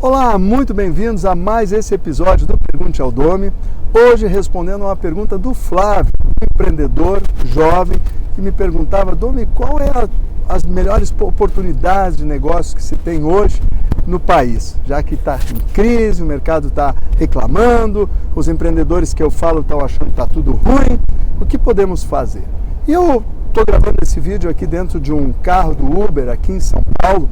Olá, muito bem-vindos a mais esse episódio do Pergunte ao Domi. Hoje respondendo a uma pergunta do Flávio, um empreendedor jovem, que me perguntava: Domi, qual é as melhores oportunidades de negócio que se tem hoje no país? Já que está em crise, o mercado está reclamando, os empreendedores que eu falo estão achando que está tudo ruim, o que podemos fazer? E eu estou gravando esse vídeo aqui dentro de um carro do Uber aqui em São Paulo,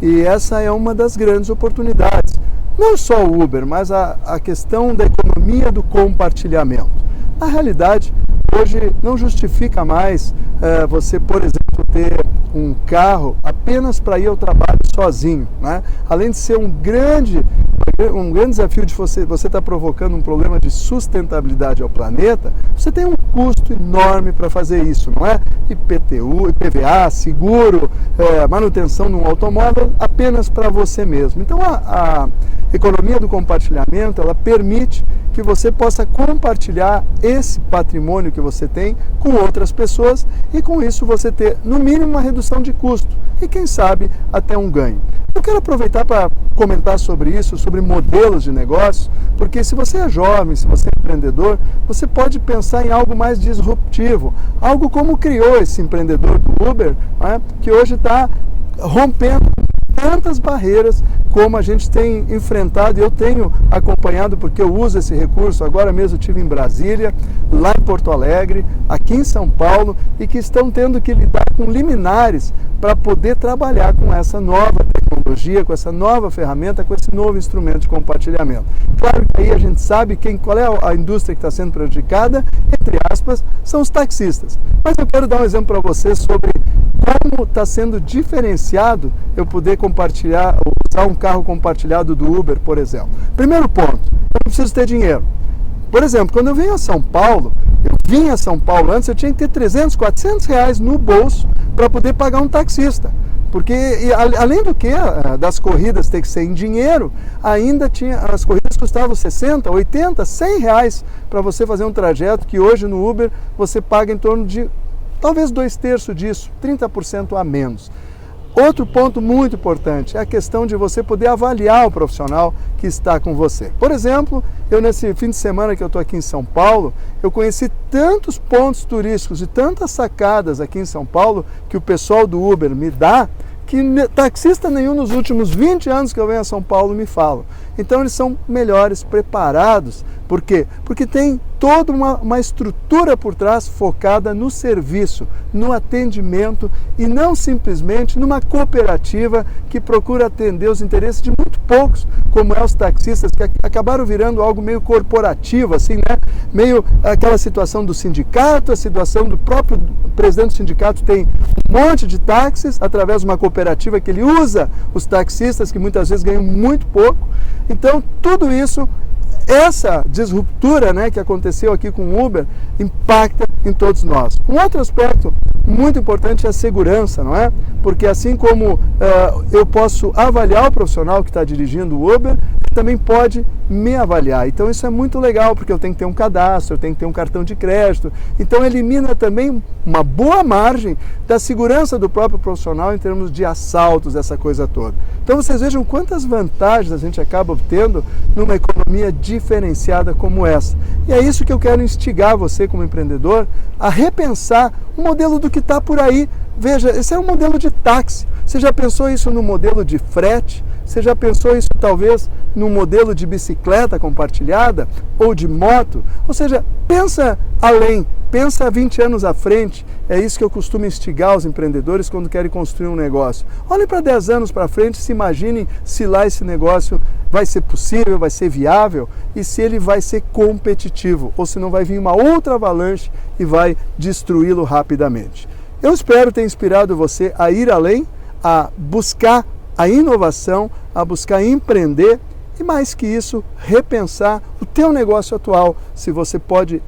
e essa é uma das grandes oportunidades. Não só o Uber, mas a questão da economia do compartilhamento. Na realidade, hoje não justifica mais você, por exemplo, ter um carro apenas para ir ao trabalho sozinho, né? Além de ser um grande desafio de você estar provocando um problema de sustentabilidade ao planeta, você tem um custo enorme para fazer isso, não é? IPTU, IPVA, seguro, manutenção de um automóvel apenas para você mesmo. Então a economia do compartilhamento, ela permite que você possa compartilhar esse patrimônio que você tem com outras pessoas e com isso você ter, no mínimo, uma redução de custo e, quem sabe, até um ganho. Eu quero aproveitar para comentar sobre isso, sobre modelos de negócio, porque se você é jovem, se você é empreendedor, você pode pensar em algo mais disruptivo, algo como criou esse empreendedor do Uber, né, que hoje está rompendo tantas barreiras como a gente tem enfrentado, e eu tenho acompanhado porque eu uso esse recurso. Agora mesmo eu estive em Brasília, lá em Porto Alegre, aqui em São Paulo, e que estão tendo que lidar com liminares para poder trabalhar com essa nova tecnologia, com essa nova ferramenta, com esse novo instrumento de compartilhamento. Claro que aí a gente sabe qual é a indústria que está sendo prejudicada, entre aspas, são os taxistas. Mas eu quero dar um exemplo para vocês sobre como está sendo diferenciado eu poder compartilhar, usar um carro compartilhado do Uber, por exemplo. Primeiro ponto, eu não preciso ter dinheiro. Por exemplo, quando eu venho a São Paulo, antes, eu tinha que ter 300, 400 reais no bolso para poder pagar um taxista. Porque, além do que, das corridas ter que ser em dinheiro, ainda as corridas custavam 60, 80, 100 reais para você fazer um trajeto que hoje no Uber você paga em torno de talvez 2/3 disso, 30% a menos. Outro ponto muito importante é a questão de você poder avaliar o profissional que está com você. Por exemplo, eu nesse fim de semana que eu estou aqui em São Paulo, eu conheci tantos pontos turísticos e tantas sacadas aqui em São Paulo que o pessoal do Uber me dá, que taxista nenhum nos últimos 20 anos que eu venho a São Paulo me fala. Então eles são melhores preparados. Por quê? Porque tem toda uma estrutura por trás focada no serviço, no atendimento e não simplesmente numa cooperativa que procura atender os interesses de muito poucos, como os taxistas, que acabaram virando algo meio corporativo, assim, né? Meio aquela situação do sindicato, a situação do próprio presidente do sindicato tem um monte de táxis através de uma cooperativa que ele usa os taxistas, que muitas vezes ganham muito pouco. Então, tudo isso, essa disruptura, né, que aconteceu aqui com o Uber, impacta em todos nós. Um outro aspecto muito importante é a segurança, não é? Porque assim como eu posso avaliar o profissional que está dirigindo o Uber, também pode me avaliar. Então isso é muito legal, porque eu tenho que ter um cadastro, eu tenho que ter um cartão de crédito. Então elimina também uma boa margem da segurança do próprio profissional em termos de assaltos, essa coisa toda. Então vocês vejam quantas vantagens a gente acaba obtendo numa economia diferenciada como essa. E é isso que eu quero instigar você como empreendedor a repensar o modelo do que está por aí. Veja, esse é um modelo de táxi. Você já pensou isso no modelo de frete? Você já pensou isso talvez no modelo de bicicleta compartilhada ou de moto? Ou seja, pensa além, pensa 20 anos à frente. É isso que eu costumo instigar os empreendedores quando querem construir um negócio. Olhem para 10 anos para frente e se imaginem se lá esse negócio vai ser possível, vai ser viável e se ele vai ser competitivo ou se não vai vir uma outra avalanche e vai destruí-lo rapidamente. Eu espero ter inspirado você a ir além, a buscar a inovação, a buscar empreender e, mais que isso, repensar o teu negócio atual, se você pode,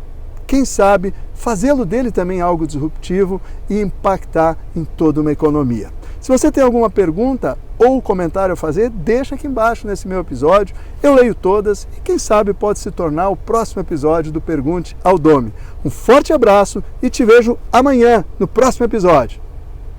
quem sabe, fazê-lo dele também algo disruptivo e impactar em toda uma economia. Se você tem alguma pergunta ou comentário a fazer, deixa aqui embaixo nesse meu episódio, eu leio todas e quem sabe pode se tornar o próximo episódio do Pergunte ao Domi. Um forte abraço e te vejo amanhã no próximo episódio.